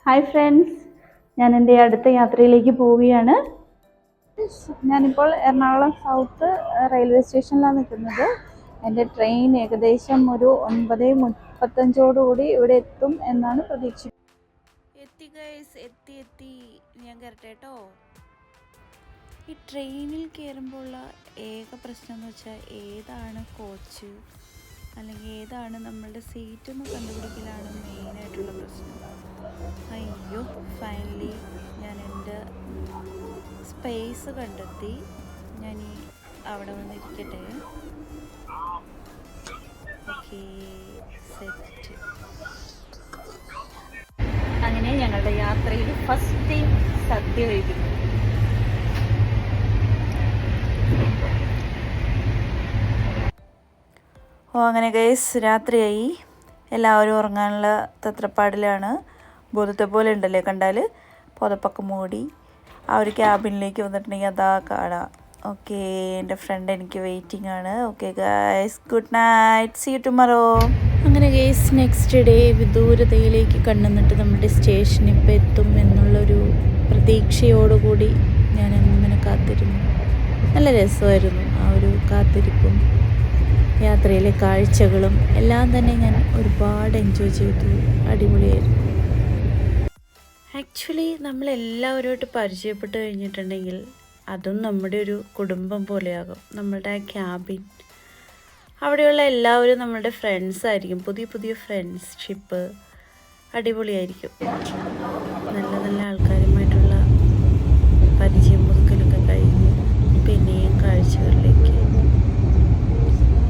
Hi friends, ഞാൻ എൻ്റെ അടുത്ത യാത്രയിലേക്ക് പോവുകയാണ്. ഞാനിപ്പോൾ എറണാകുളം സൗത്ത് റെയിൽവേ സ്റ്റേഷനിലാണ് നിൽക്കുന്നത്. എൻ്റെ ട്രെയിൻ ഏകദേശം ഒരു 9:35 ഇവിടെ എത്തും എന്നാണ് പ്രതീക്ഷ. എത്തി ഗൈസ്, എത്തി ഞാൻ കയറട്ടെ കേട്ടോ. ഈ ട്രെയിനിൽ കയറുമ്പോഴുള്ള ഏക പ്രശ്നം എന്ന് വെച്ചാൽ ഏതാണ് കോച്ച് അല്ലെങ്കിൽ ഏതാണ് നമ്മളുടെ സീറ്റ് എന്ന് കണ്ടുപിടിക്കലാണ് മെയിനായിട്ടുള്ള പ്രശ്നം. അയ്യോ, ഫൈനലി ഞാൻ എൻ്റെ സ്പേസ് കണ്ടെത്തി. ഞാൻ ഈ അവിടെ വന്നിരിക്കട്ടെ. Okay, set. അങ്ങനെ ഞങ്ങളുടെ യാത്രയിൽ ഫസ്റ്റ് ടൈം സദ്യ കഴിക്കുന്നു. അങ്ങനെ ഗൈസ്, രാത്രിയായി. എല്ലാവരും ഉറങ്ങാനുള്ള തത്രപ്പാടിലാണ്. ബോധത്തെ പോലെ ഉണ്ടല്ലേ കണ്ടാൽ. പുതപ്പൊക്കെ മൂടി ആ ഒരു ക്യാബിനിലേക്ക് വന്നിട്ടുണ്ടെങ്കിൽ അതാ കാണാം. ഓക്കെ, എൻ്റെ ഫ്രണ്ട് എനിക്ക് വെയിറ്റിംഗ് ആണ്. Okay guys, good night, see you tomorrow. അങ്ങനെ ഗൈസ്, നെക്സ്റ്റ് ഡേ വിദൂരതയിലേക്ക് കണ്ണുന്നിട്ട് നമ്മുടെ സ്റ്റേഷൻ ഇപ്പം എത്തും എന്നുള്ളൊരു പ്രതീക്ഷയോടുകൂടി ഞാൻ അങ്ങനെ കാത്തിരുന്നു. നല്ല രസമായിരുന്നു ആ ഒരു കാത്തിരിപ്പും യാത്രയിലെ കാഴ്ചകളും എല്ലാം തന്നെ ഞാൻ ഒരുപാട് എൻജോയ് ചെയ്തു. അടിപൊളിയായിരുന്നു. ആക്ച്വലി നമ്മളെല്ലാവരുമായിട്ട് പരിചയപ്പെട്ട് കഴിഞ്ഞിട്ടുണ്ടെങ്കിൽ അതും നമ്മുടെ ഒരു കുടുംബം പോലെയാകും. നമ്മളുടെ ആ ക്യാബിൻ, അവിടെയുള്ള എല്ലാവരും നമ്മളുടെ ഫ്രണ്ട്സ് ആയിരിക്കും. പുതിയ പുതിയ ഫ്രണ്ട്ഷിപ്പ് അടിപൊളിയായിരിക്കും. നല്ല നല്ല ആൾക്കാരുമായിട്ടുള്ള പരിചയം പുതുക്കലൊക്കെ കഴിഞ്ഞ് പിന്നെയും കാഴ്ചകളിലേക്ക്.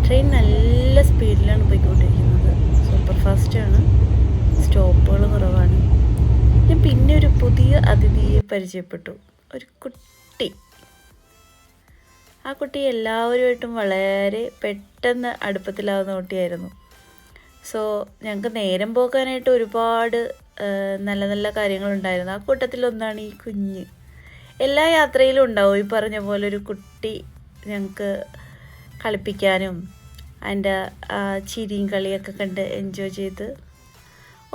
ട്രെയിൻ നല്ല സ്പീഡിലാണ് പോയിക്കൊണ്ടിരിക്കുന്നത്. സൂപ്പർ ഫാസ്റ്റാണ്, സ്റ്റോപ്പുകൾ കുറവാണ്. ഞാൻ പിന്നെ ഒരു പുതിയ അതിഥിയെ പരിചയപ്പെട്ടു, ഒരു കുട്ടി. ആ കുട്ടി എല്ലാവരുമായിട്ടും വളരെ പെട്ടെന്ന് അടുപ്പത്തിലാവുന്ന കുട്ടിയായിരുന്നു. സോ ഞങ്ങൾക്ക് നേരം പോകാനായിട്ട് ഒരുപാട് നല്ല നല്ല കാര്യങ്ങളുണ്ടായിരുന്നു. ആ കൂട്ടത്തിലൊന്നാണ് ഈ കുഞ്ഞ്. എല്ലാ യാത്രയിലും ഉണ്ടാവും ഈ പറഞ്ഞ പോലെ ഒരു കുട്ടി ഞങ്ങൾക്ക് കളിപ്പിക്കാനും അതിൻ്റെ ചിരിയും കളിയൊക്കെ കണ്ട് എൻജോയ് ചെയ്ത്.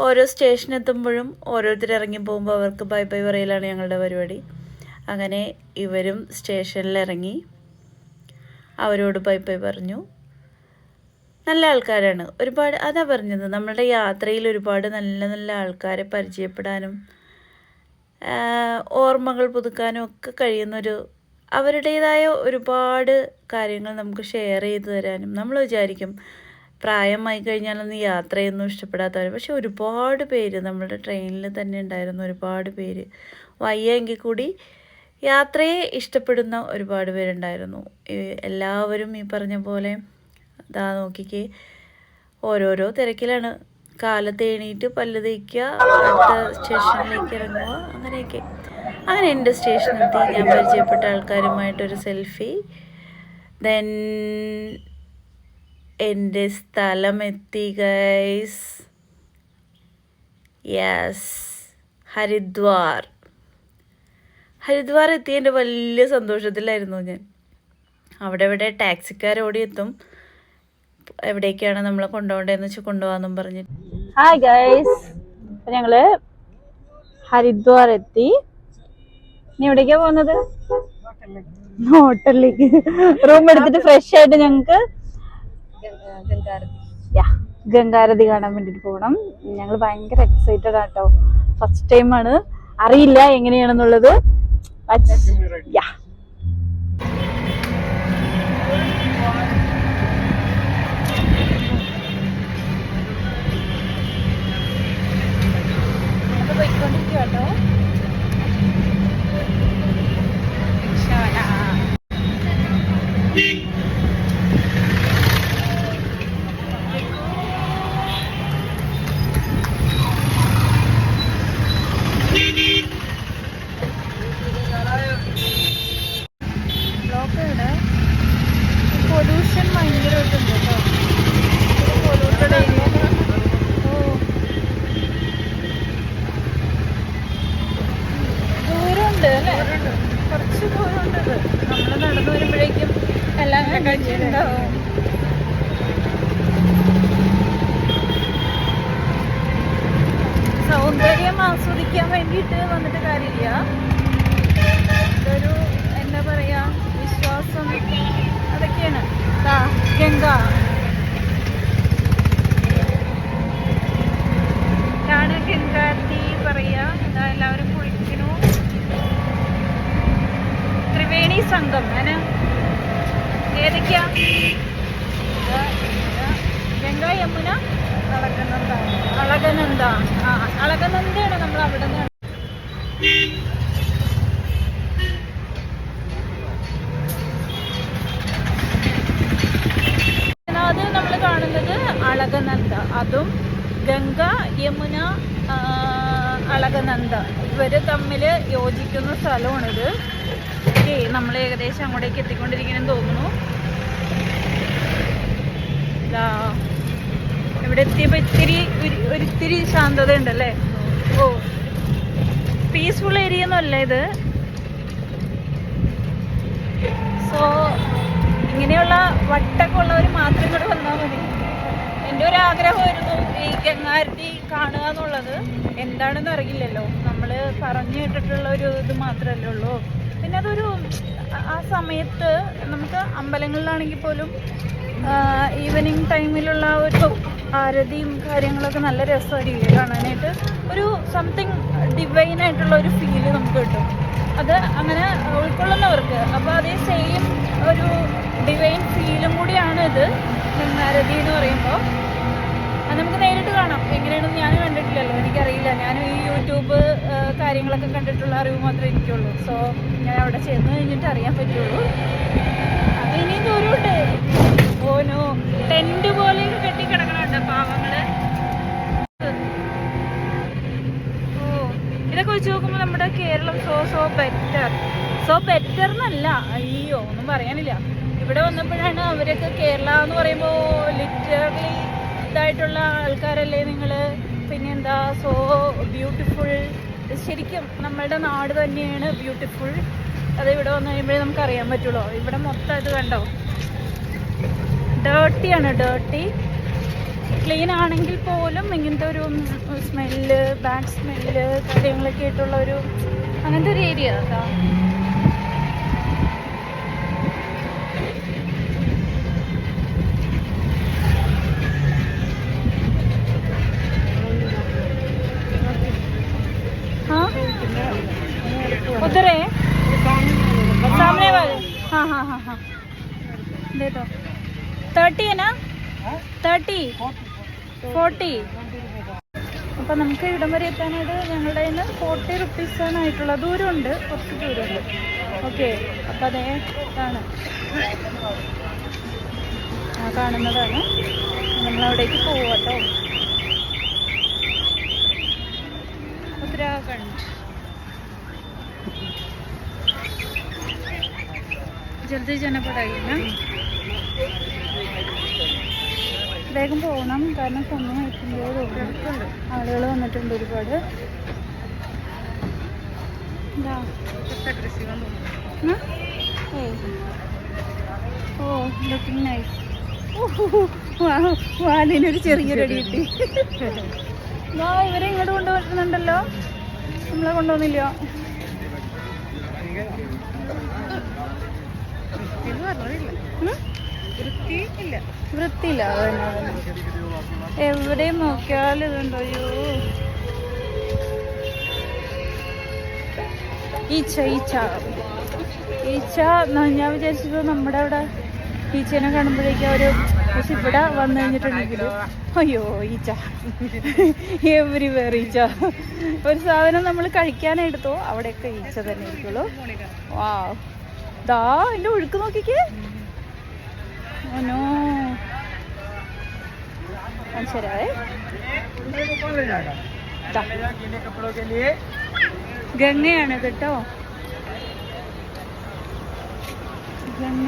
ഓരോ സ്റ്റേഷൻ എത്തുമ്പോഴും ഓരോരുത്തർ ഇറങ്ങി പോകുമ്പോൾ അവർക്ക് ബൈ ബൈ പറയലാണ് ഞങ്ങളുടെ പരിപാടി. അങ്ങനെ ഇവരും സ്റ്റേഷനിലിറങ്ങി അവരോട് ബൈ ബൈ പറഞ്ഞു. നല്ല ആൾക്കാരാണ് ഒരുപാട്. അതാ പറഞ്ഞത്, നമ്മളുടെ യാത്രയിൽ ഒരുപാട് നല്ല നല്ല ആൾക്കാരെ പരിചയപ്പെടാനും ഓർമ്മകൾ പുതുക്കാനും ഒക്കെ കഴിയുന്നൊരു, അവരുടേതായ ഒരുപാട് കാര്യങ്ങൾ നമുക്ക് ഷെയർ ചെയ്ത് തരാനും. നമ്മൾ വിചാരിക്കും പ്രായമായി കഴിഞ്ഞാലൊന്നും യാത്രയൊന്നും ഇഷ്ടപ്പെടാത്തവർ, പക്ഷെ ഒരുപാട് പേര് നമ്മളുടെ ട്രെയിനിൽ തന്നെ ഉണ്ടായിരുന്നു. ഒരുപാട് പേര് വയ്യെങ്കിൽ കൂടി യാത്രയെ ഇഷ്ടപ്പെടുന്ന ഒരുപാട് പേരുണ്ടായിരുന്നു. എല്ലാവരും ഈ പറഞ്ഞ പോലെ ഇതാ നോക്കിക്കേ, ഓരോരോ തിരക്കിലാണ്. കാലത്ത് എണീറ്റ് പല്ല് തേക്കുക, അടുത്ത സ്റ്റേഷനിലേക്ക് ഇറങ്ങുക, അങ്ങനെയൊക്കെ. അങ്ങനെ എൻ്റെ സ്റ്റേഷനെത്തി. ഞാൻ പരിചയപ്പെട്ട ആൾക്കാരുമായിട്ടൊരു സെൽഫി. ദെൻ എൻ്റെ സ്ഥലമെത്തി ഗൈസ്. യെസ്, ഹരിദ്വാർ എത്തിയതിൻ്റെ വലിയ സന്തോഷത്തിലായിരുന്നു ഞാൻ. അവിടെ ടാക്സിക്കാരോടിയെത്തും, എവിടേക്കാണ് നമ്മളെ കൊണ്ടുപോകേണ്ടതെന്ന് വെച്ചാൽ കൊണ്ടുപോകാമെന്നും പറഞ്ഞ്. ഹായ് ഗൈസ്, അപ്പം ഞങ്ങൾ ഹരിദ്വാർ എത്തി. ഇനി എവിടേക്കാ പോകുന്നത്? ഹോട്ടലിലേക്ക്. റൂം എടുത്തിട്ട് ഫ്രഷ് ആയിട്ട് ഞങ്ങൾക്ക് ഗംഗാരതി കാണാൻ വേണ്ടിട്ട് പോകണം. ഞങ്ങൾ ഭയങ്കര എക്സൈറ്റഡ് ആട്ടോ. ഫസ്റ്റ് ടൈമാണ്, അറിയില്ല എങ്ങനെയാണെന്നുള്ളത്. പോയിക്കൊണ്ടിരിക്കുക കേട്ടോ. പൊല്യൂഷൻ ഭയങ്കരമായിട്ടുണ്ട് കേട്ടോ. Polluted area. ദൂരമുണ്ട് അല്ലേ, കുറച്ച് ദൂരമുണ്ട്. നമ്മൾ നടന്നു വരുമ്പോഴേക്കും എല്ലാം കഴിച്ചിട്ടുണ്ടാവും. സൗന്ദര്യം ആസ്വദിക്കാൻ വേണ്ടിയിട്ട് വന്നിട്ട് കാര്യമില്ല. ഇതൊരു എന്താ പറയാ, വിശ്വാസം അതൊക്കെയാണ്. ഗംഗ ഇതാണ് ഗംഗാത്തി പറയാ. ഇതാ എല്ലാവരും കുളിക്കണു. ത്രിവേണി സംഘം അങ്ങനെ ഏതൊക്കെയാ? ഗംഗ, യമുന, അളകനന്ദ. അളകനന്ദ, അളകനന്ദയാണ് നമ്മൾ അവിടെ നിന്ന്. അത് നമ്മൾ കാണുന്നത് അളകനന്ദ. അതും ഗംഗ, യമുന, അളകനന്ദ ഇവര് തമ്മിൽ യോജിക്കുന്ന സ്ഥലമാണിത്. ഓക്കെ, നമ്മൾ ഏകദേശം അങ്ങോട്ടേക്ക് എത്തിക്കൊണ്ടിരിക്കണമെന്ന് തോന്നുന്നു. ഇവിടെ എത്തിയപ്പോൾ ഒരിത്തിരി ശാന്തത ഉണ്ടല്ലേ. ഓ, പീസ്ഫുൾ ഏരിയ ഒന്നുമല്ല ഇത്. സോ ഇങ്ങനെയുള്ള വട്ടൊക്കെ ഉള്ളവർ മാത്രം ഇങ്ങോട്ട് വന്നാൽ മതി. എൻ്റെ ഒരു ആഗ്രഹമായിരുന്നു ഈ ഗംഗാരതി കാണുക എന്നുള്ളത്. എന്താണെന്ന് അറിയില്ലല്ലോ, നമ്മൾ പറഞ്ഞു കേട്ടിട്ടുള്ള ഒരു ഇത് മാത്രമല്ലേ ഉള്ളൂ. പിന്നെ അതൊരു ആ സമയത്ത് നമുക്ക് അമ്പലങ്ങളിലാണെങ്കിൽ പോലും ഈവനിങ് ടൈമിലുള്ള ഒരു ആരതിയും കാര്യങ്ങളൊക്കെ നല്ല രസമായിരിക്കും കാണാനായിട്ട്. ഒരു സംതിങ് ഡിവൈനായിട്ടുള്ള ഒരു ഫീല് നമുക്ക് കിട്ടും. അത് അങ്ങനെ ഉൾക്കൊള്ളുന്നവർക്ക്. അപ്പോൾ അതേ സെയിം ഒരു ഡിവൈൻ ഫീലും കൂടിയാണ് ഇത് ഗംഗാരതി എന്ന് പറയുമ്പോൾ. അത് നമുക്ക് നേരിട്ട് കാണാം. എങ്ങനെയാണെന്ന് ഞാൻ കണ്ടിട്ടില്ലല്ലോ, എനിക്കറിയില്ല. ഞാൻ ഈ യൂട്യൂബ് കാര്യങ്ങളൊക്കെ കണ്ടിട്ടുള്ള അറിവ് മാത്രമേ എനിക്കുള്ളൂ. സോ ഞാൻ അവിടെ ചെന്ന് കഴിഞ്ഞിട്ട് അറിയാൻ പറ്റുള്ളൂ. അത് ഇനിയും ദൂരമുണ്ട്. ഓനോ ടെന്റ് പോലെ കെട്ടിക്കിടക്കണുണ്ട് പാവങ്ങള്. ഓ, ഇതൊക്കെ വെച്ച് നോക്കുമ്പോൾ നമ്മുടെ കേരളം സോ ബെറ്റർ എന്നല്ല, അയ്യോ ഒന്നും പറയാനില്ല. ഇവിടെ വന്നപ്പോഴാണ് അവരൊക്കെ കേരള എന്ന് പറയുമ്പോൾ ലിറ്ററലി ഇതായിട്ടുള്ള ആൾക്കാരല്ലേ നിങ്ങൾ, പിന്നെന്താ സോ ബ്യൂട്ടിഫുൾ. ശരിക്കും നമ്മളുടെ നാട് തന്നെയാണ് ബ്യൂട്ടിഫുൾ. അത് ഇവിടെ വന്നു കഴിയുമ്പോഴേ നമുക്ക് അറിയാൻ പറ്റുള്ളൂ. ഇവിടെ മൊത്തം ഇത് കണ്ടോ, ഡേർട്ടിയാണ്. ഡേർട്ടി ക്ലീൻ ആണെങ്കിൽ പോലും ഇങ്ങനത്തെ ഒരു സ്മെല്ല്, ബാഡ് സ്മെല്ല് കാര്യങ്ങളൊക്കെ ആയിട്ടുള്ള ഒരു അങ്ങനത്തെ ഒരു ഏരിയ അതാ. उधर है सामने वाले. हाँ हाँ हाँ हाँ दे दो. 30 है ना? 30 40. അപ്പം നമുക്ക് ഇവിടം വരെ എത്താനായിട്ട് ഞങ്ങളുടെ കയ്യിൽ നിന്ന് 40 റുപ്പീസാണ് ആയിട്ടുള്ള. ദൂരമുണ്ട്, കുറച്ച് ദൂരമുണ്ട്. ഓക്കെ, അപ്പം അതേ ഇതാണ് കാണുന്നതാണ്. നമ്മളവിടേക്ക് പോവാട്ടോ. ഉത്തരാഖണ്ഡ് ജൽദി जाना पड़ेगा ना. വേഗം പോകണം, കാരണം സമയം ആയിട്ടുണ്ടോ തോന്നുന്നു. ആളുകൾ വന്നിട്ടുണ്ട് ഒരുപാട്. ഓ ലുക്കിംഗ് നൈസ്. വാലിനൊരു ചെറിയൊരു അടി കിട്ടി. ഇവരെ ഇങ്ങോട്ട് കൊണ്ടുവരുന്നുണ്ടല്ലോ, നമ്മളെ കൊണ്ടുവന്നില്ല. വൃത്തിയില്ല. എവിടെയും നോക്കിയാലും ഇതുണ്ടോ. അയ്യോ, ഈച്ച ഞാൻ വിചാരിച്ചത് നമ്മുടെ അവിടെ ഈച്ചേനെ കാണുമ്പോഴേക്കും ഒരു, പക്ഷെ ഇവിടെ വന്നു കഴിഞ്ഞിട്ടുണ്ടെങ്കിൽ അയ്യോ ഈച്ച, എവരിവേർ ഈച്ച. ഒരു സാധനം നമ്മൾ കഴിക്കാനെടുത്തോ അവിടെയൊക്കെ ഈച്ച തന്നെ ഇരിക്കുള്ളൂ. വാ, ദാ എൻ്റെ ഒഴുക്ക് നോക്കിക്കേ. ഓനോ ശരിയാവേ. ഗംഗയാണിത് കേട്ടോ, ഗംഗ.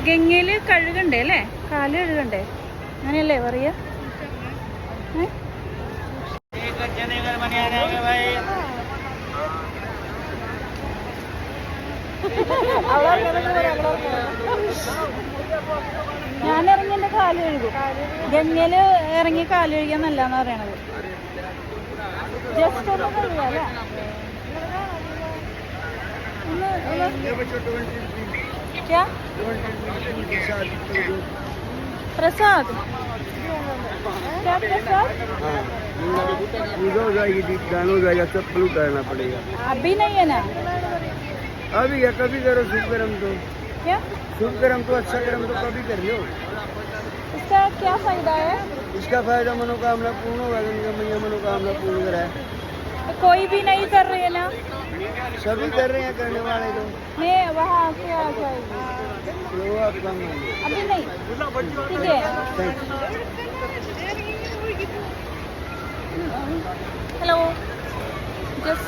ഗംഗയില് കഴുകണ്ടേ അല്ലേ, കാല് കഴുകണ്ടേ, അങ്ങനെയല്ലേ പറയാ? ഞാൻ ഇറങ്ങി എൻ്റെ കാല് കഴുകും. ഗംഗയില് ഇറങ്ങി കാല് കഴുകാൻ നല്ലതെന്ന് പറയണത്. ജസ്റ്റ് ഒന്ന് കഴുകുക അല്ലേ? क्या प्रसाद? क्या प्रसाद? पूजा हो जाएगी, दीपदान हो जाएगा, सब फल उतारना पड़ेगा. अभी नहीं है ना? अभी या कभी करो शुभ कर्म तो. क्या शुभ कर्म तो अच्छा कर्म तो कभी कर लो. इसका क्या फायदा है? इसका फायदा मनोकामना पूर्ण होगा. गंगा मैया मनोकामना पूर्ण कराए. तो कोई भी नहीं कर रही है ना? सभी कर रहे हैं, करने वाले तो. मैं वहाँ से आ जाएगी. वो आपका मान लो. अभी नहीं, ठीक है. हेलो, जस्ट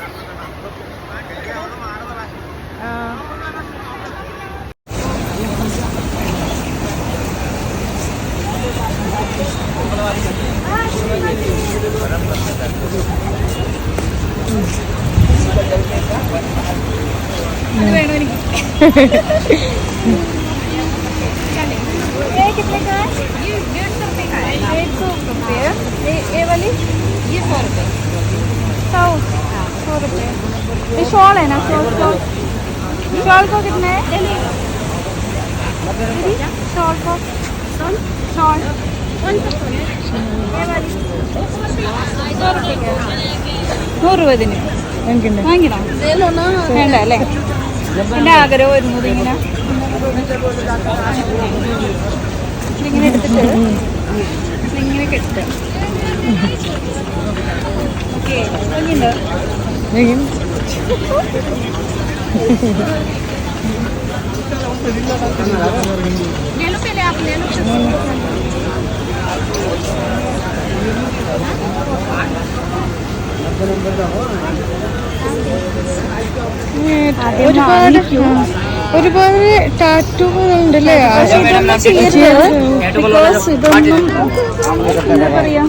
അത് വേണോ എനിക്ക്? ये कितने का है? ये 150 रुपये का है. 150 रुपये. ये वाली? ये 100 रुपये. 100 रुपये. ये शॉल है ना? शॉल को कितना है? शॉल को शॉल ये वाली 100 रुपये का. 100 രൂപ ഇതിന് വാങ്ങിക്കണോ? വേണ്ട അല്ലേ? എൻ്റെ ആഗ്രഹം വരുന്നത് ഇങ്ങനെ ഇങ്ങനെ എടുത്തിട്ട് ഇങ്ങനെ കെട്ടുക. ഓക്കെ, ഭംഗിയുണ്ടോ? ഒരുപാട് ടാറ്റൂകളുണ്ടല്ലേ? ബിക്കോസ് ഇതൊന്നും എന്താ പറയാ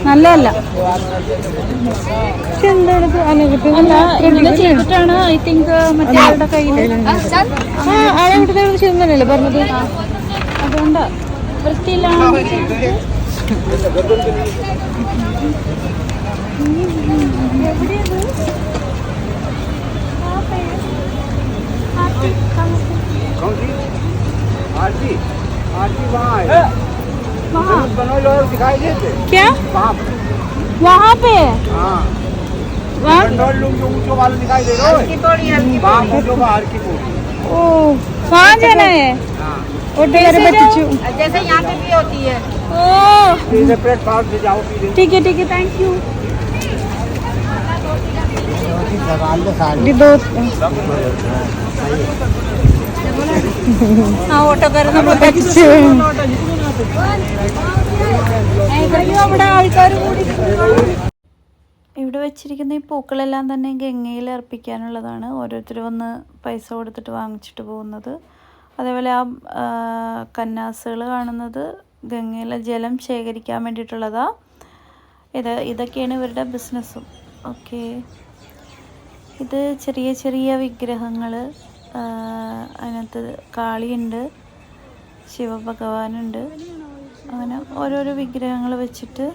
നല്ലതല്ല. എന്താണിത്? അല്ല, ഇങ്ങനെ ചെയ്തിട്ടാണ് ഐ തിങ്ക് മറ്റേ ആളുടെ കയ്യിൽ ആളെവിടെ ചെയ്യുന്നല്ലേ പറഞ്ഞത്? അതുകൊണ്ട് വൃത്തിയില്ലാണ്ട് कौन सी? आरती. आरती वहाँ है. बनोल और दिखाई देते. क्या वहाँ पे? हाँ. वहाँ बनोल लोग जो ऊँचो वाले दिखाई दे रहे हो. वहाँ ऊँचो बाहर की पोड़ी. ओ वहाँ जाना है. हाँ. जैसे यहाँ पे भी होती है. ओ सीधे प्लेटफॉर्म से जाओ सीधे. ठीक है, थैंक यू. हाँ ഓട്ടോക്കാരനെ പറ്റിച്ചു. അവിടെ ആൾക്കാർ കൂടി. ഇവിടെ വെച്ചിരിക്കുന്ന ഈ പൂക്കളെല്ലാം തന്നെ ഗംഗയിൽ അർപ്പിക്കാനുള്ളതാണ്. ഓരോരുത്തർ വന്ന് പൈസ കൊടുത്തിട്ട് വാങ്ങിച്ചിട്ട് പോകുന്നത്. അതേപോലെ ആ കന്നാസുകൾ കാണുന്നത് ഗംഗയിലെ ജലം ശേഖരിക്കാൻ വേണ്ടിയിട്ടുള്ളതാണ്. ഇതൊക്കെയാണ് ഇവരുടെ ബിസിനസ്സും. ഓക്കെ, ഇത് ചെറിയ ചെറിയ വിഗ്രഹങ്ങൾ. അതിനകത്ത് കാളിയുണ്ട്, ശിവഭഗവാനുണ്ട്. അങ്ങനെ ഓരോരോ വിഗ്രഹങ്ങൾ വെച്ചിട്ട്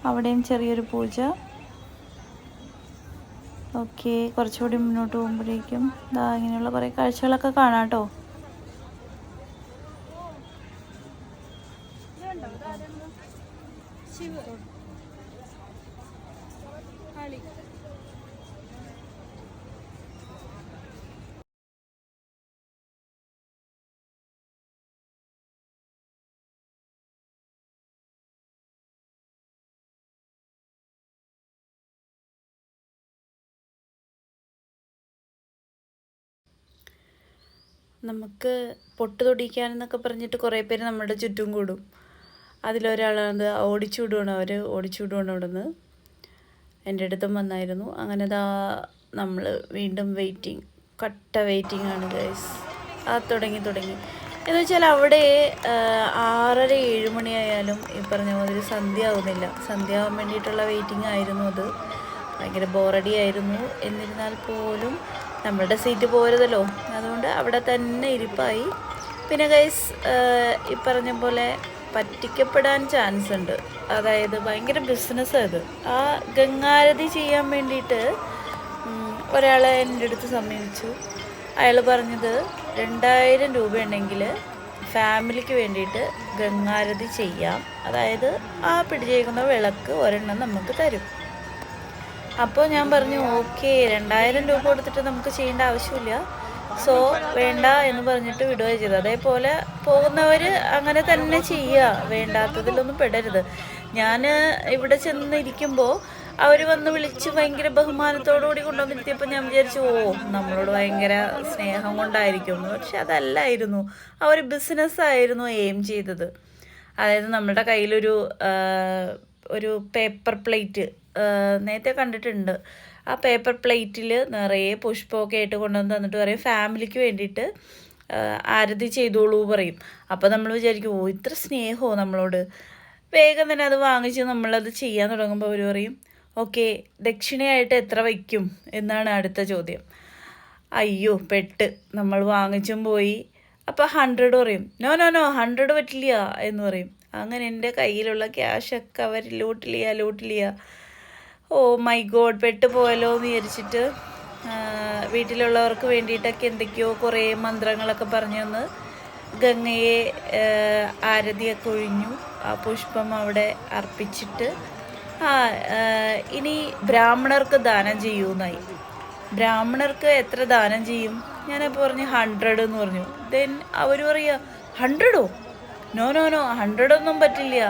അവിടെയും ചെറിയൊരു പൂജ. ഓക്കെ, കുറച്ചുകൂടി മുന്നോട്ട് പോകുമ്പോഴേക്കും ഇങ്ങനെയുള്ള കുറേ കാഴ്ചകളൊക്കെ കാണാം കേട്ടോ. നമുക്ക് പൊട്ട് തൊടിക്കാനെന്നൊക്കെ പറഞ്ഞിട്ട് കുറേ പേര് നമ്മുടെ ചുറ്റും കൂടും. അതിലൊരാളത് ഓടിച്ചു വിടുവാണ്. അവർ ഓടിച്ചു വിടുവാണ് അവിടെ നിന്ന്. എൻ്റെ അടുത്തും വന്നായിരുന്നു. അങ്ങനെ നമ്മൾ വീണ്ടും വെയിറ്റിംഗ്, കട്ട വെയിറ്റിംഗ് ആണ് ഗൈസ്. തുടങ്ങി എന്ന് വെച്ചാൽ അവിടെ 6:30-7 മണിയായാലും ഈ പറഞ്ഞ മാതിരി സന്ധ്യ ആവുന്നില്ല. സന്ധ്യ ആവാൻ വേണ്ടിയിട്ടുള്ള വെയിറ്റിംഗ് ആയിരുന്നു അത്. ഭയങ്കര ബോറടി ആയിരുന്നു. എന്നിരുന്നാൽ പോലും നമ്മളുടെ സീറ്റ് പോരുതല്ലോ, അതുകൊണ്ട് അവിടെ തന്നെ ഇരിപ്പായി. പിന്നെ ഗൈസ് ഈ പറഞ്ഞ പോലെ പറ്റിക്കപ്പെടാൻ ചാൻസ് ഉണ്ട്. അതായത് ഭയങ്കര ബിസിനസ്സാണ് ഇത്. ആ ഗംഗാരതി ചെയ്യാൻ വേണ്ടിയിട്ട് ഒരാൾ എൻ്റെ അടുത്ത് സമീപിച്ചു. അയാൾ പറഞ്ഞത് 2000 രൂപ ഉണ്ടെങ്കിൽ ഫാമിലിക്ക് വേണ്ടിയിട്ട് ഗംഗാരതി ചെയ്യാം. അതായത് ആ പിടിച്ചേക്കുന്ന വിളക്ക് ഒരെണ്ണം നമുക്ക് തരും. അപ്പോൾ ഞാൻ പറഞ്ഞു ഓക്കെ, 2000 രൂപ കൊടുത്തിട്ട് നമുക്ക് ചെയ്യേണ്ട ആവശ്യമില്ല, സോ വേണ്ട എന്ന് പറഞ്ഞിട്ട് വിടുകയാണ് ചെയ്തത്. അതേപോലെ പോകുന്നവർ അങ്ങനെ തന്നെ ചെയ്യുക, വേണ്ടാത്തതിലൊന്നും പെടരുത്. ഞാൻ ഇവിടെ ചെന്നിരിക്കുമ്പോൾ അവർ വന്ന് വിളിച്ച് ഭയങ്കര ബഹുമാനത്തോടുകൂടി കൊണ്ടുവന്നിരുത്തിയപ്പോൾ ഞാൻ വിചാരിച്ചു നമ്മളോട് ഭയങ്കര സ്നേഹം കൊണ്ടായിരിക്കും. പക്ഷെ അതല്ലായിരുന്നു, അവർ ബിസിനസ്സായിരുന്നു എയിം ചെയ്തത്. അതായത് നമ്മുടെ കയ്യിലൊരു പേപ്പർ പ്ലേറ്റ് നേരത്തെ കണ്ടിട്ടുണ്ട്. ആ പേപ്പർ പ്ലേറ്റിൽ നിറയെ പുഷ്പമൊക്കെ ആയിട്ട് കൊണ്ടുവന്ന് തന്നിട്ട് പറയും ഫാമിലിക്ക് വേണ്ടിയിട്ട് ആരതി ചെയ്തോളൂ പറയും. അപ്പോൾ നമ്മൾ വിചാരിക്കും ഇത്ര സ്നേഹമോ നമ്മളോട്. വേഗം തന്നെ അത് വാങ്ങിച്ച് നമ്മളത് ചെയ്യാൻ തുടങ്ങുമ്പോൾ അവർ പറയും ഓക്കെ, ദക്ഷിണയായിട്ട് എത്ര വയ്ക്കും എന്നാണ് അടുത്ത ചോദ്യം. അയ്യോ പെട്ട്, നമ്മൾ വാങ്ങിച്ചും പോയി. അപ്പോൾ 100 പറയും. നോ 100 പറ്റില്ല എന്ന് പറയും. അങ്ങനെ എൻ്റെ കയ്യിലുള്ള ക്യാഷൊക്കെ അവർ ലൂട്ടിലിയ. ഓ മൈ ഗോഡ്, പെട്ടുപോയല്ലോ എന്ന് വിചാരിച്ചിട്ട് വീട്ടിലുള്ളവർക്ക് വേണ്ടിയിട്ടൊക്കെ എന്തൊക്കെയോ കുറേ മന്ത്രങ്ങളൊക്കെ പറഞ്ഞു തന്ന് ഗംഗയെ ആരതിയൊക്കെ ഒഴിഞ്ഞു. ആ പുഷ്പം അവിടെ അർപ്പിച്ചിട്ട് ഇനി ബ്രാഹ്മണർക്ക് ദാനം ചെയ്യൂന്നായി. ബ്രാഹ്മണർക്ക് എത്ര ദാനം ചെയ്യും? ഞാനപ്പോൾ പറഞ്ഞു 100 എന്ന് പറഞ്ഞു. ദെൻ അവർ പറയുക 100ഓ? നോ 100 ഒന്നും പറ്റില്ല,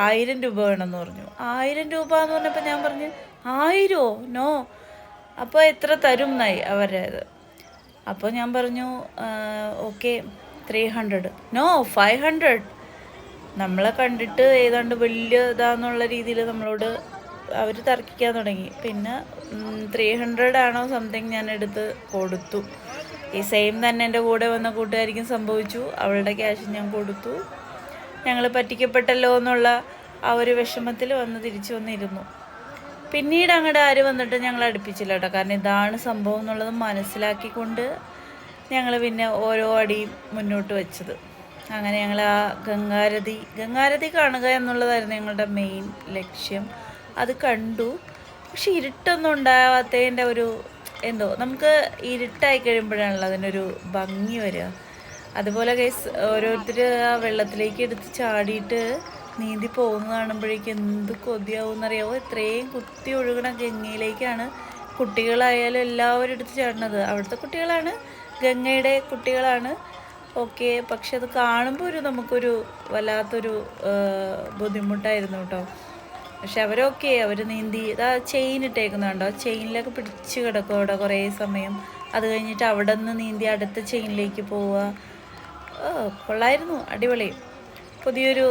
1000 രൂപ വേണമെന്ന് പറഞ്ഞു. 1000 രൂപ എന്ന് പറഞ്ഞപ്പോൾ ഞാൻ പറഞ്ഞു 1000ഓ? നോ. അപ്പോൾ എത്ര തരും എന്നായി അവരത്. അപ്പോൾ ഞാൻ പറഞ്ഞു ഓക്കെ 300. നോ 500. നമ്മളെ കണ്ടിട്ട് ഏതാണ്ട് വലിയ ഇതാന്നുള്ള രീതിയിൽ നമ്മളോട് അവർ തർക്കിക്കാൻ തുടങ്ങി. പിന്നെ 300 ആണോ സംതിങ് ഞാൻ എടുത്ത് കൊടുത്തു. ഈ സെയിം തന്നെ എൻ്റെ കൂടെ വന്ന കൂട്ടുകാരിക്കും സംഭവിച്ചു. അവളുടെ ക്യാഷ് ഞാൻ കൊടുത്തു. ഞങ്ങൾ പറ്റിക്കപ്പെട്ടല്ലോ എന്നുള്ള ആ ഒരു വിഷമത്തിൽ തിരിച്ചു വന്നിരുന്നു. പിന്നീട് അങ്ങോട്ട് ആര് വന്നിട്ട് ഞങ്ങൾ അടുപ്പിച്ചില്ല കേട്ടോ. കാരണം ഇതാണ് സംഭവം എന്നുള്ളത് മനസ്സിലാക്കിക്കൊണ്ട് ഞങ്ങൾ പിന്നെ ഓരോ അടിയും മുന്നോട്ട് വെച്ചത്. അങ്ങനെ ഞങ്ങൾ ആ ഗംഗാരതി കാണുക എന്നുള്ളതായിരുന്നു ഞങ്ങളുടെ മെയിൻ ലക്ഷ്യം. അത് കണ്ടു. പക്ഷെ ഇരുട്ടൊന്നും ഉണ്ടാവാത്തതിൻ്റെ ഒരു എന്തോ, നമുക്ക് ഇരുട്ടായി കഴിയുമ്പോഴാണല്ലോ അതിനൊരു ഭംഗി വരിക. അതുപോലെ ഗൈസ് ഓരോരുത്തർ ആ വെള്ളത്തിലേക്ക് എടുത്ത് ചാടിയിട്ട് നീന്തി പോകുന്നത് കാണുമ്പോഴേക്കും എന്ത് കൊതിയാവും എന്നറിയാമോ. ഇത്രയും കുത്തി ഒഴുകണ ഗംഗയിലേക്കാണ് കുട്ടികളായാലും എല്ലാവരും എടുത്ത് ചാടുന്നത്. അവിടുത്തെ കുട്ടികളാണ്, ഗംഗയുടെ കുട്ടികളാണ്. ഓക്കെ, പക്ഷെ അത് കാണുമ്പോൾ നമുക്കൊരു വല്ലാത്തൊരു ബുദ്ധിമുട്ടായിരുന്നു കേട്ടോ. പക്ഷെ അവരൊക്കെ അവർ നീന്തി ഇതാ ചെയിൻ ഇട്ടേക്കുന്നുണ്ടോ, ചെയിനിലൊക്കെ പിടിച്ച് കിടക്കും അവിടെ കുറേ സമയം. അത് കഴിഞ്ഞിട്ട് അവിടെ നിന്ന് നീന്തി അടുത്ത ചെയിനിലേക്ക് പോവുക. കൊള്ളായിരുന്നു, അടിപൊളി. പുതിയൊരു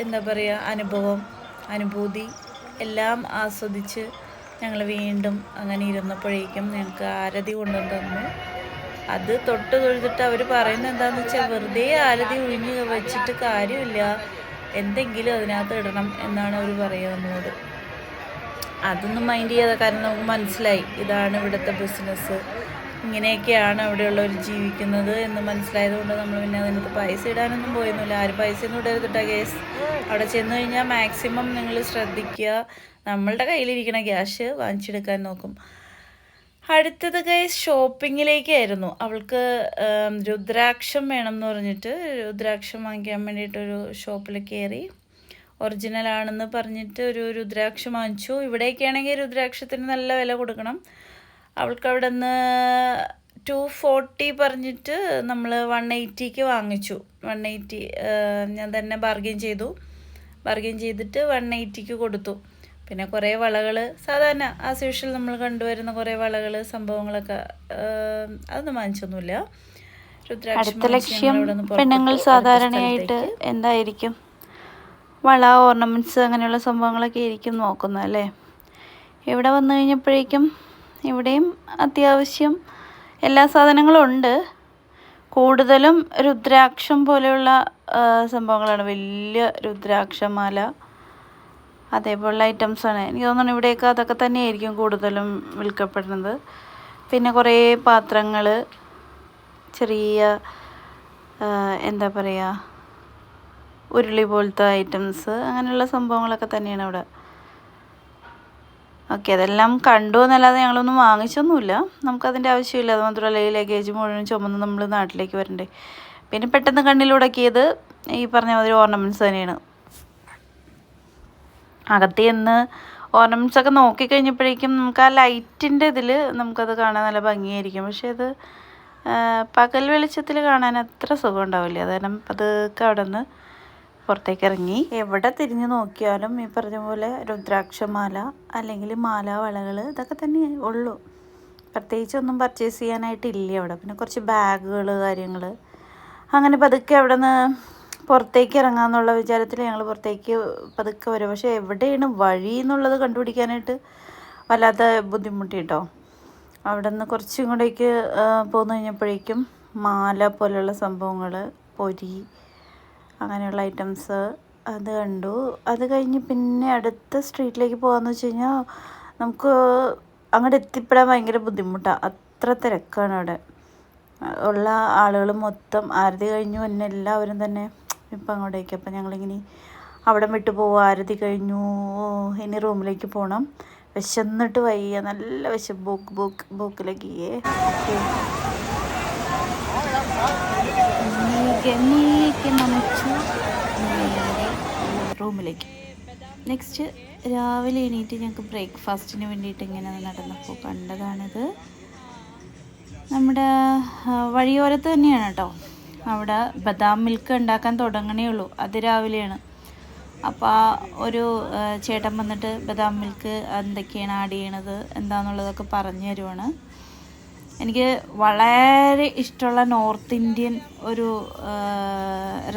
എന്താ പറയുക അനുഭൂതി എല്ലാം ആസ്വദിച്ച് ഞങ്ങൾ വീണ്ടും അങ്ങനെ ഇരുന്നപ്പോഴേക്കും ഞങ്ങൾക്ക് ആരതി കൊണ്ടുവന്ന് തന്നു. അത് തൊട്ട് തൊഴുതിട്ട് അവർ പറയുന്നത് എന്താണെന്ന് വെച്ചാൽ വെറുതെ ആരതി ഒഴിഞ്ഞ് വെച്ചിട്ട് കാര്യമില്ല, എന്തെങ്കിലും അതിനകത്ത് ഇടണം എന്നാണ് അവർ പറയുക നമ്മളോട്. അതൊന്നും മൈൻഡ് ചെയ്യാതെ, കാരണം നമുക്ക് മനസ്സിലായി ഇതാണ് ഇവിടുത്തെ ബിസിനസ്, ഇങ്ങനെയൊക്കെയാണ് അവിടെയുള്ളവർ ജീവിക്കുന്നത് എന്ന് മനസ്സിലായതുകൊണ്ട് നമ്മൾ പിന്നെ അതിനകത്ത് പൈസ ഇടാനൊന്നും പോയൊന്നുമില്ല. ആരും പൈസയൊന്നും ഇടരുതിട്ടാ കേസ്. അവിടെ ചെന്ന് കഴിഞ്ഞാൽ മാക്സിമം നിങ്ങൾ ശ്രദ്ധിക്കുക, നമ്മളുടെ കയ്യിലിരിക്കുന്ന ക്യാഷ് വാങ്ങിച്ചെടുക്കാൻ നോക്കും. അടുത്തത് ഗൈസ് ഷോപ്പിങ്ങിലേക്കായിരുന്നു. അവൾക്ക് രുദ്രാക്ഷം വേണം എന്ന് പറഞ്ഞിട്ട് രുദ്രാക്ഷം വാങ്ങിക്കാൻ വേണ്ടിയിട്ടൊരു ഷോപ്പിൽ കയറി. ഒറിജിനലാണെന്ന് പറഞ്ഞിട്ട് ഒരു രുദ്രാക്ഷം വാങ്ങിച്ചു. ഇവിടേക്കാണെങ്കിൽ രുദ്രാക്ഷത്തിന് നല്ല വില കൊടുക്കണം. അവൾക്ക് അവിടെ നിന്ന് 240 പറഞ്ഞിട്ട് നമ്മൾ 180ക്ക് വാങ്ങിച്ചു. 180 ഞാൻ തന്നെ ബാർഗെയിൻ ചെയ്തിട്ട് 180ക്ക് കൊടുത്തു. പിന്നെ കുറേ വളകൾ, സാധാരണ ആസ് യൂഷ്വൽ നമ്മൾ കണ്ടുവരുന്ന കുറേ വളകൾ സംഭവങ്ങളൊക്കെ, അതൊന്നും വാങ്ങിച്ചൊന്നുമില്ല. അടുത്ത ലക്ഷ്യം പെണ്ണുങ്ങൾ സാധാരണയായിട്ട് എന്തായിരിക്കും? വള, ഓർണമെൻറ്റ്സ് അങ്ങനെയുള്ള സംഭവങ്ങളൊക്കെ ആയിരിക്കും നോക്കുന്നത് അല്ലേ. ഇവിടെ വന്നു കഴിഞ്ഞപ്പോഴേക്കും ഇവിടെയും അത്യാവശ്യം എല്ലാ സാധനങ്ങളും ഉണ്ട്. കൂടുതലും രുദ്രാക്ഷം പോലെയുള്ള സംഭവങ്ങളാണ്. വലിയ രുദ്രാക്ഷമാല അതേപോലുള്ള ഐറ്റംസാണ്. എനിക്ക് തോന്നുന്നു ഇവിടെയൊക്കെ അതൊക്കെ തന്നെയായിരിക്കും കൂടുതലും വിൽക്കപ്പെടുന്നത്. പിന്നെ കുറേ പാത്രങ്ങൾ, ചെറിയ എന്താ പറയുക, ഉരുളി പോലത്തെ ഐറ്റംസ്, അങ്ങനെയുള്ള സംഭവങ്ങളൊക്കെ തന്നെയാണ് അവിടെ. ഓക്കെ, അതെല്ലാം കണ്ടു എന്നല്ലാതെ ഞങ്ങളൊന്നും വാങ്ങിച്ചൊന്നുമില്ല. നമുക്കതിൻ്റെ ആവശ്യമില്ല. അത് മാത്രമല്ല ഈ ലഗേജ് മുഴുവൻ ചുമന്ന് നമ്മൾ നാട്ടിലേക്ക് വരണ്ടേ. പിന്നെ പെട്ടെന്ന് കണ്ണിലുടക്കിയത് ഈ പറഞ്ഞ മാതിരി ഓർണമെൻറ്റ്സ് തന്നെയാണ്. അകത്ത് ചെന്ന് ഓർണമെൻറ്റ്സ് ഒക്കെ നോക്കിക്കഴിഞ്ഞപ്പോഴേക്കും നമുക്ക് ആ ലൈറ്റിൻ്റെ ഇതിൽ നമുക്കത് കാണാൻ നല്ല ഭംഗിയായിരിക്കും. പക്ഷേ അത് പകൽ വെളിച്ചത്തിൽ കാണാൻ അത്ര സുഖം ഉണ്ടാവില്ല. അത് കാരണം പതുക്കെ അവിടെ നിന്ന് പുറത്തേക്ക് ഇറങ്ങി. എവിടെ തിരിഞ്ഞു നോക്കിയാലും ഈ പറഞ്ഞ പോലെ രുദ്രാക്ഷമാല അല്ലെങ്കിൽ മാല, വളകൾ, ഇതൊക്കെ തന്നെ ഉള്ളൂ. പ്രത്യേകിച്ചൊന്നും പർച്ചേസ് ചെയ്യാനായിട്ടില്ല അവിടെ. പിന്നെ കുറച്ച് ബാഗുകൾ, കാര്യങ്ങൾ, അങ്ങനെ പതുക്കെ അവിടെ നിന്ന് പുറത്തേക്ക് ഇറങ്ങാമെന്നുള്ള വിചാരത്തിൽ ഞങ്ങൾ പുറത്തേക്ക് പതുക്കെ വരും. പക്ഷേ എവിടെയാണ് വഴി എന്നുള്ളത് കണ്ടുപിടിക്കാനായിട്ട് വല്ലാത്ത ബുദ്ധിമുട്ടി കേട്ടോ. അവിടെ നിന്ന് കുറച്ചും കൂടേക്ക് പോന്നു കഴിഞ്ഞപ്പോഴേക്കും മാല പോലെയുള്ള സംഭവങ്ങൾ, പൊരി, അങ്ങനെയുള്ള ഐറ്റംസ് അത് കണ്ടു. അത് കഴിഞ്ഞ് പിന്നെ അടുത്ത സ്ട്രീറ്റിലേക്ക് പോകാമെന്ന് വെച്ച് കഴിഞ്ഞാൽ നമുക്ക് അങ്ങോട്ട് എത്തിപ്പെടാൻ ഭയങ്കര ബുദ്ധിമുട്ടാണ്. അത്ര തിരക്കാണ് അവിടെ. ഉള്ള ആളുകൾ മൊത്തം ആരതി കഴിഞ്ഞു തന്നെ എല്ലാവരും തന്നെ ഇപ്പം അങ്ങോട്ടേക്ക്. അപ്പം ഞങ്ങളിങ്ങനെ അവിടെ വിട്ടു പോവുക. ആരതി കഴിഞ്ഞു, ഇനി റൂമിലേക്ക് പോകണം. വിശന്നിട്ട് വയ്യ, നല്ല ബൂക്കിലേക്ക് നമിച്ചു നേരെ റൂമിലേക്ക്. നെക്സ്റ്റ് രാവിലെ എണീറ്റ് ഞങ്ങൾക്ക് ബ്രേക്ക്ഫാസ്റ്റിന് വേണ്ടിയിട്ട് ഇങ്ങനെ നടന്നപ്പോൾ കണ്ടതാണിത്. നമ്മുടെ വഴിയോരത്ത് തന്നെയാണ് കേട്ടോ. അവിടെ ബദാം മിൽക്ക് ഉണ്ടാക്കാൻ തുടങ്ങണേ ഉള്ളൂ. അത് രാവിലെയാണ്. അപ്പോൾ ആ ഒരു ചേട്ടൻ വന്നിട്ട് ബദാം മിൽക്ക് എന്തൊക്കെയാണ് ആഡ് ചെയ്യണത് എന്താണെന്നുള്ളതൊക്കെ പറഞ്ഞു തരുവാണ്. എനിക്ക് വളരെ ഇഷ്ടമുള്ള നോർത്ത് ഇന്ത്യൻ ഒരു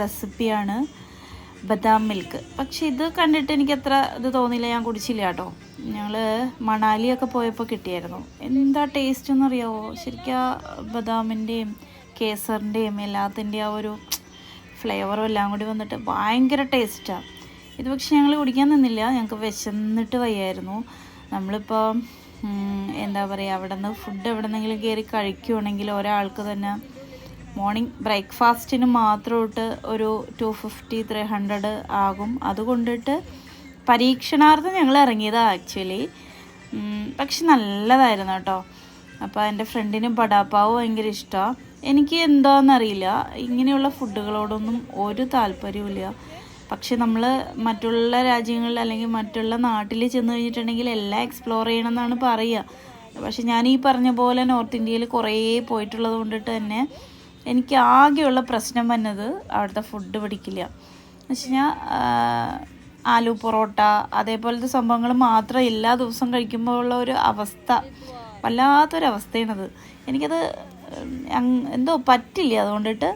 റെസിപ്പിയാണ് ബദാം മിൽക്ക്. പക്ഷെ ഇത് കണ്ടിട്ട് എനിക്ക് അത്ര ഇത് തോന്നിയില്ല, ഞാൻ കുടിച്ചില്ല കേട്ടോ. ഞങ്ങൾ മണാലിയൊക്കെ പോയപ്പോൾ കിട്ടിയായിരുന്നു. എന്താ ടേസ്റ്റ് എന്നറിയാമോ? ശരിക്കും ആ ബദാമിൻ്റെയും കേസറിൻ്റെയും എല്ലാത്തിൻ്റെയും ആ ഒരു ഫ്ലേവറും എല്ലാം കൂടി വന്നിട്ട് ഭയങ്കര ടേസ്റ്റാണ്. ഇത് പക്ഷെ ഞങ്ങൾ കുടിക്കാൻ നിന്നില്ല, ഞങ്ങൾക്ക് വിശന്നിട്ട് വയ്യായിരുന്നു. നമ്മളിപ്പോൾ എന്താ പറയുക, അവിടെ നിന്ന് ഫുഡ് എവിടെ നിന്നെങ്കിലും കയറി കഴിക്കുകയാണെങ്കിൽ ഒരാൾക്ക് തന്നെ മോർണിംഗ് ബ്രേക്ക്ഫാസ്റ്റിന് മാത്രമായിട്ട് ഒരു 250-300 ആകും. അതുകൊണ്ടിട്ട് പരീക്ഷണാർത്ഥം ഞങ്ങൾ ഇറങ്ങിയതാണ് ആക്ച്വലി. പക്ഷെ നല്ലതായിരുന്നു കേട്ടോ. അപ്പോൾ എൻ്റെ ഫ്രണ്ടിന് ബടാപ്പാവ് ഭയങ്കര ഇഷ്ടമാണ്. എനിക്ക് എന്താണെന്നറിയില്ല, ഇങ്ങനെയുള്ള ഫുഡുകളോടൊന്നും ഒരു താല്പര്യമില്ല. പക്ഷെ നമ്മൾ മറ്റുള്ള രാജ്യങ്ങളിൽ അല്ലെങ്കിൽ മറ്റുള്ള നാട്ടിൽ ചെന്ന് കഴിഞ്ഞിട്ടുണ്ടെങ്കിൽ എല്ലാം എക്സ്പ്ലോർ ചെയ്യണമെന്നാണ് പറയുക. പക്ഷെ ഞാൻ ഈ പറഞ്ഞ പോലെ നോർത്ത് ഇന്ത്യയിൽ കുറേ പോയിട്ടുള്ളത് കൊണ്ടിട്ട് തന്നെ എനിക്ക് ആകെയുള്ള പ്രശ്നം വന്നത് അവിടുത്തെ ഫുഡ് പിടിക്കില്ല. എന്ന് വെച്ച് കഴിഞ്ഞാൽ ആലു പൊറോട്ട അതേപോലത്തെ സംഭവങ്ങൾ മാത്രം എല്ലാ ദിവസവും കഴിക്കുമ്പോൾ ഉള്ള ഒരു അവസ്ഥ, വല്ലാത്തൊരവസ്ഥയാണത്. എനിക്കത് എന്തോ പറ്റില്ല. അതുകൊണ്ടിട്ട്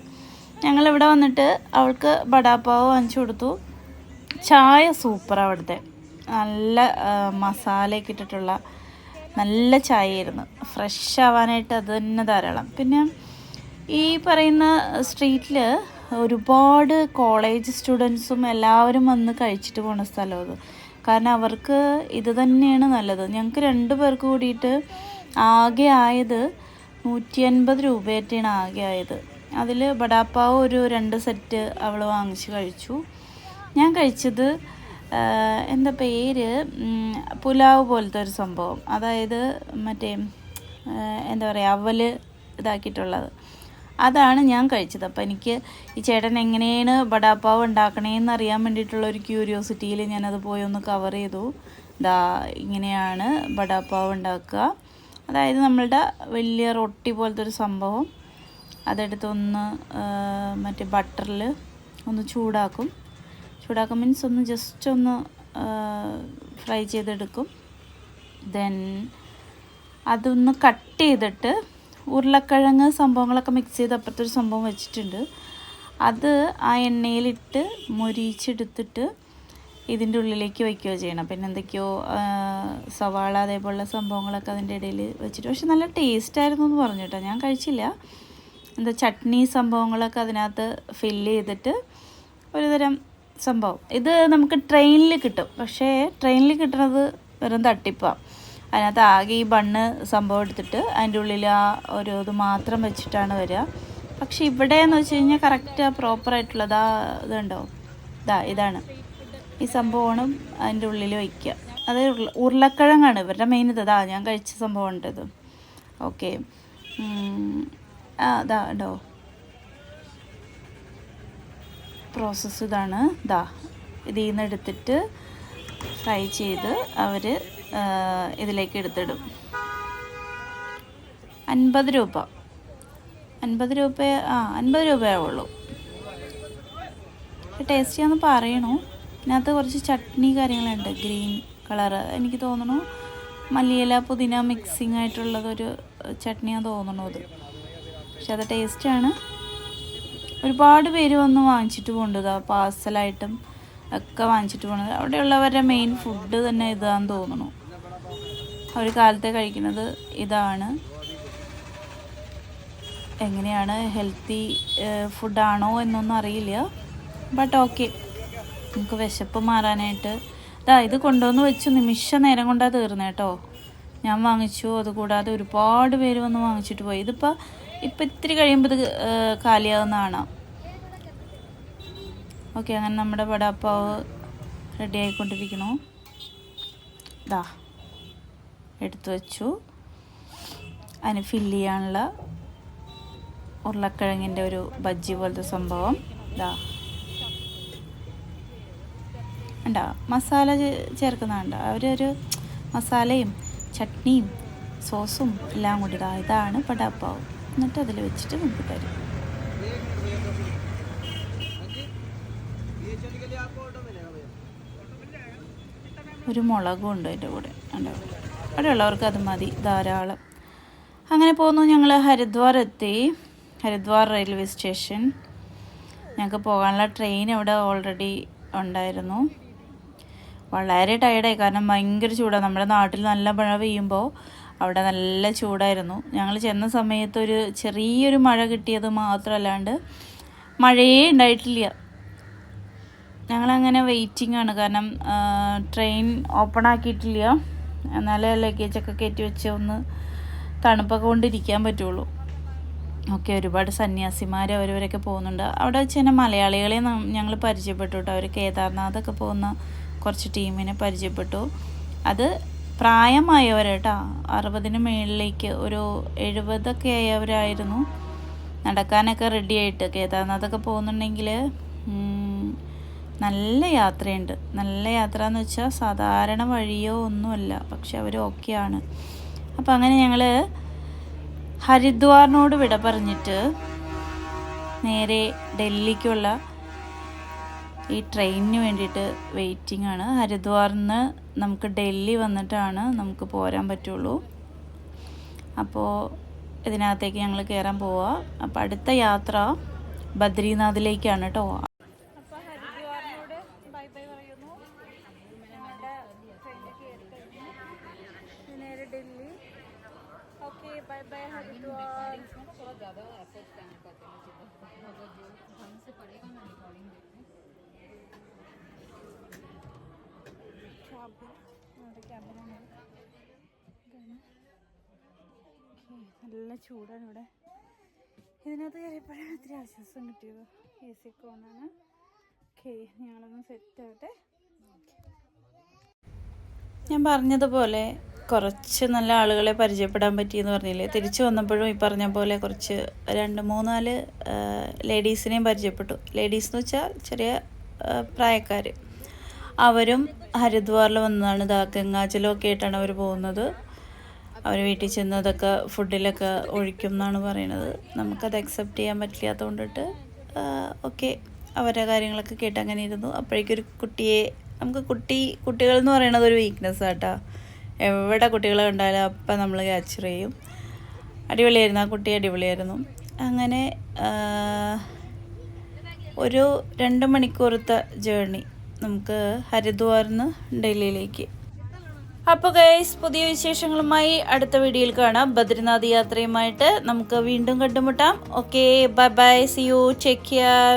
ഞങ്ങളിവിടെ വന്നിട്ട് അവൾക്ക് ബടാപ്പാവ് വാങ്ങിച്ചു കൊടുത്തു. ചായ സൂപ്പറാണ് അവിടുത്തെ, നല്ല മസാലയൊക്കെ ഇട്ടിട്ടുള്ള നല്ല ചായയായിരുന്നു. ഫ്രഷ് ആവാനായിട്ട് അത് തന്നെ ധാരാളം. പിന്നെ ഈ പറയുന്ന സ്ട്രീറ്റിൽ ഒരുപാട് കോളേജ് സ്റ്റുഡൻസും എല്ലാവരും വന്ന് കഴിച്ചിട്ട് പോകുന്ന സ്ഥലം അത്. കാരണം അവർക്ക് ഇത് തന്നെയാണ് നല്ലത്. ഞങ്ങൾക്ക് 2 പേർക്ക് കൂടിയിട്ട് ആകെ ആയത് 150 രൂപയായിട്ടാണ് ആകെ ആയത്. അതിൽ ബടാപ്പാവ് ഒരു 2 സെറ്റ് അവൾ വാങ്ങിച്ച് കഴിച്ചു. ഞാൻ കഴിച്ചത് എന്താ പേര്, പുലാവ് പോലത്തെ ഒരു സംഭവം, അതായത് മറ്റേ എന്താ പറയുക അവൽ ഇതാക്കിയിട്ടുള്ളത്, അതാണ് ഞാൻ കഴിച്ചത്. അപ്പോൾ എനിക്ക് ഈ ചേട്ടൻ എങ്ങനെയാണ് ബടാപ്പാവ് ഉണ്ടാക്കണേന്ന് അറിയാൻ വേണ്ടിയിട്ടുള്ള ഒരു ക്യൂരിയോസിറ്റിയിൽ ഞാനത് പോയി ഒന്ന് കവർ ചെയ്തു. ഇങ്ങനെയാണ് ബടാപ്പാവ് ഉണ്ടാക്കുക. അതായത് നമ്മളുടെ വലിയ റൊട്ടി പോലത്തെ ഒരു സംഭവം, അതെടുത്തൊന്ന് മറ്റേ ബട്ടറിൽ ഒന്ന് ചൂടാക്കും മീൻസ് ഒന്ന് ജസ്റ്റ് ഒന്ന് ഫ്രൈ ചെയ്തെടുക്കും. ദെൻ അതൊന്ന് കട്ട് ചെയ്തിട്ട് ഉരുളക്കിഴങ്ങ് സംഭവങ്ങളൊക്കെ മിക്സ് ചെയ്ത് അപ്പുറത്തൊരു സംഭവം വെച്ചിട്ടുണ്ട്. അത് ആ എണ്ണയിലിട്ട് മൊരിച്ചെടുത്തിട്ട് ഇതിൻ്റെ ഉള്ളിലേക്ക് വയ്ക്കുകയോ ചെയ്യണം. പിന്നെ എന്തൊക്കെയോ സവാള അതേപോലുള്ള സംഭവങ്ങളൊക്കെ അതിൻ്റെ ഇടയിൽ വെച്ചിട്ട്, പക്ഷെ നല്ല ടേസ്റ്റായിരുന്നു എന്ന് പറഞ്ഞു കേട്ടോ. ഞാൻ കഴിച്ചില്ല. എന്താ ചട്നി സംഭവങ്ങളൊക്കെ അതിനകത്ത് ഫില്ല് ചെയ്തിട്ട് ഒരുതരം സംഭവം. ഇത് നമുക്ക് ട്രെയിനിൽ കിട്ടും, പക്ഷേ ട്രെയിനിൽ കിട്ടുന്നത് വെറും തട്ടിപ്പാണ്. അതിനകത്ത് ആകെ ഈ ബണ്ണ് സംഭവം എടുത്തിട്ട് അതിൻ്റെ ഉള്ളിൽ ആ ഒരു ഇത് മാത്രം വെച്ചിട്ടാണ് വരിക. പക്ഷെ ഇവിടെയെന്ന് വെച്ച് കഴിഞ്ഞാൽ കറക്റ്റ് പ്രോപ്പറായിട്ടുള്ളതാ ഇതുണ്ടോ, ഇതാണ് ഈ സംഭവമാണ് അതിൻ്റെ ഉള്ളിൽ വയ്ക്കുക. അത് ഉരുളക്കിഴങ്ങാണ് ഇവരുടെ മെയിൻ. ഞാൻ കഴിച്ച സംഭവം ഉണ്ട് ഇത്. ഓക്കെ, ഉണ്ടോ പ്രോസസ്സ് ഇതാണ്. ഇതിൽ നിന്ന് എടുത്തിട്ട് ഫ്രൈ ചെയ്ത് അവർ ഇതിലേക്ക് എടുത്തിടും. 50 രൂപ 50 രൂപയാവുള്ളൂ. ടേസ്റ്റിയാന്ന് പറയണു. ഇതിനകത്ത് കുറച്ച് ചട്നി കാര്യങ്ങളുണ്ട്, ഗ്രീൻ കളറ്. എനിക്ക് തോന്നുന്നു മല്ലിയില പുതിന മിക്സിങ് ആയിട്ടുള്ളതൊരു ചട്നിയാന്ന് തോന്നുന്നു അത്. പക്ഷെ അത് ടേസ്റ്റാണ്. ഒരുപാട് പേര് വന്ന് വാങ്ങിച്ചിട്ട് പോകുന്നുണ്ട്. പാർസലായിട്ടും ഒക്കെ വാങ്ങിച്ചിട്ട് പോകുന്നത്. അവിടെയുള്ളവരുടെ മെയിൻ ഫുഡ് തന്നെ ഇതാന്ന് തോന്നുന്നു. അവർ കാലത്തെ കഴിക്കുന്നത് ഇതാണ്. എങ്ങനെയാണ്, ഹെൽത്തി ഫുഡാണോ എന്നൊന്നും അറിയില്ല. ബട്ട് ഓക്കെ, നമുക്ക് വിശപ്പ് മാറാനായിട്ട് ഇത് കൊണ്ടുവന്ന് വെച്ചു. നിമിഷ നേരം കൊണ്ടാണ് തീർന്നത് കേട്ടോ. ഞാൻ വാങ്ങിച്ചു, അതുകൂടാതെ ഒരുപാട് പേര് വന്ന് വാങ്ങിച്ചിട്ട് പോയി. ഇപ്പം ഇത്തിരി കഴിയുമ്പോൾ ഇത് കാലിയാവുന്നതാണ്. ഓക്കെ, അങ്ങനെ നമ്മുടെ വടാപ്പാവ് റെഡി ആയിക്കൊണ്ടിരിക്കണു. എടുത്തു വെച്ചു. അതിന് ഫില്ല് ചെയ്യാനുള്ള ഉരുളക്കിഴങ്ങിൻ്റെ ഒരു ബജ്ജി പോലത്തെ സംഭവം. മസാല ചേർക്കുന്നുണ്ട്. അവരൊരു മസാലയും ചട്നിയും സോസും എല്ലാം കൂടി. ഇതാണ് വടാപ്പാവ്. എന്നിട്ട് അതിൽ വെച്ചിട്ട് നമുക്ക് തരും. ഒരു മുളകും ഉണ്ട് അതിൻ്റെ കൂടെ. അവിടെയുള്ളവർക്ക് അത് മതി ധാരാളം. അങ്ങനെ പോന്നു. ഞങ്ങൾ ഹരിദ്വാർ എത്തി. Haridwar railway station. ഞങ്ങൾക്ക് പോകാനുള്ള ട്രെയിൻ അവിടെ ഓൾറെഡി ഉണ്ടായിരുന്നു. വളരെ ടയർഡായി, കാരണം ഭയങ്കര ചൂടാണ്. നമ്മുടെ നാട്ടിൽ നല്ല മഴ പെയ്യുമ്പോൾ അവിടെ നല്ല ചൂടായിരുന്നു. ഞങ്ങൾ ചെന്ന സമയത്ത് ഒരു ചെറിയൊരു മഴ കിട്ടിയത് മാത്രമല്ലാണ്ട് മഴയേ ഉണ്ടായിട്ടില്ല. ഞങ്ങളങ്ങനെ വെയിറ്റിംഗ് ആണ്, കാരണം ട്രെയിൻ ഓപ്പൺ ആക്കിയിട്ടില്ല. എന്നാലേ ലഗേജൊക്കെ കയറ്റി വെച്ച് ഒന്ന് തണുപ്പൊക്കെ കൊണ്ടിരിക്കാൻ പറ്റുള്ളൂ. ഓക്കെ, ഒരുപാട് സന്യാസിമാർ അവരവരൊക്കെ പോകുന്നുണ്ട്. അവിടെ വെച്ച് തന്നെ മലയാളികളെ ഞങ്ങൾ പരിചയപ്പെട്ടു കേട്ടോ. അവർ കേദാർനാഥൊക്കെ പോകുന്ന കുറച്ച് ടീമിനെ പരിചയപ്പെട്ടു. അത് പ്രായമായവരേട്ടാ, 60-ന് മുകളിലേക്ക്, ഒരു 70 ആയവരായിരുന്നു. നടക്കാനൊക്കെ റെഡിയായിട്ട് കേദാർനാഥൊക്കെ പോകുന്നുണ്ടെങ്കിൽ നല്ല യാത്രയുണ്ട്. നല്ല യാത്ര എന്ന് വെച്ചാൽ സാധാരണ വഴിയോ ഒന്നുമല്ല, പക്ഷെ അവർ ഓക്കെയാണ്. അപ്പം അങ്ങനെ ഞങ്ങൾ ഹരിദ്വാറിനോട് വിട പറഞ്ഞിട്ട് നേരെ ഡൽഹിക്കുള്ള ഈ ട്രെയിനിന് വേണ്ടിയിട്ട് വെയിറ്റിംഗ് ആണ്. ഹരിദ്വാറിൽ നിന്ന് നമുക്ക് ഡൽഹി വന്നിട്ടാണ് നമുക്ക് പോരാൻ പറ്റുള്ളൂ. അപ്പോൾ ഇതിനകത്തേക്ക് ഞങ്ങൾ കയറാൻ പോവുക. അപ്പോൾ അടുത്ത യാത്ര ബദ്രിനാഥിലേക്കാണ് കേട്ടോ. അപ്പോൾ ഹരിദ്വാറിനോട് ബൈ ബൈ പറയുന്നു. ഞങ്ങളുടെ ട്രെയിനിൽ കയറി കഴിഞ്ഞു. നേരെ Delhi. Okay, bye by Haridwar. നല്ല ചൂടാണ് ഇവിടെ. ഇതിനകത്ത് കയറിയപ്പോഴാണ് ഇത്തിരി ആശ്വാസം കിട്ടിയത്. AC കോണാണ്. ഓക്കെ, ഞങ്ങളൊന്ന് സെറ്റ് ആവട്ടെ. ഞാൻ പറഞ്ഞതുപോലെ കുറച്ച് നല്ല ആളുകളെ പരിചയപ്പെടാൻ പറ്റിയെന്ന് പറഞ്ഞില്ലേ. തിരിച്ചു വന്നപ്പോഴും ഈ പറഞ്ഞ പോലെ കുറച്ച് 2-3-4 ലേഡീസിനെയും പരിചയപ്പെട്ടു. ലേഡീസ് എന്ന് വെച്ചാൽ ചെറിയ പ്രായക്കാർ. അവരും ഹരിദ്വാറിൽ വന്നതാണ്. ഗംഗാജലമൊക്കെ ആയിട്ടാണ് അവർ പോകുന്നത്. അവർ വീട്ടിൽ ചെന്നതൊക്കെ ഫുഡിലൊക്കെ ഒഴിക്കും എന്നാണ് പറയുന്നത്. നമുക്കത് അക്സെപ്റ്റ് ചെയ്യാൻ പറ്റില്ലാത്തത് കൊണ്ടിട്ട് ഓക്കെ, അവരുടെ കാര്യങ്ങളൊക്കെ കേട്ട് അങ്ങനെ ഇരുന്നു. അപ്പോഴേക്കൊരു കുട്ടിയെ കുട്ടികൾ എന്ന് പറയുന്നത് ഒരു വീക്ക്നെസ് ആട്ടോ. എവിടെ കുട്ടികളെ കണ്ടാലും അപ്പം നമ്മൾ ക്യാച്ചർ ചെയ്യും. അടിപൊളിയായിരുന്നു, ആ കുട്ടി അടിപൊളിയായിരുന്നു. അങ്ങനെ ഒരു 2 മണിക്കൂറത്തെ ജേർണി നമുക്ക് ഹരിദ്വാറിൽ നിന്ന് ഡൽഹിയിലേക്ക്. അപ്പോൾ ഗൈസ്, പുതിയ വിശേഷങ്ങളുമായി അടുത്ത വീഡിയോയിൽ കാണാം. ബദ്രിനാഥ് യാത്രയുമായിട്ട് നമുക്ക് വീണ്ടും കണ്ടുമുട്ടാം. Okay, bye bye, see you, take care.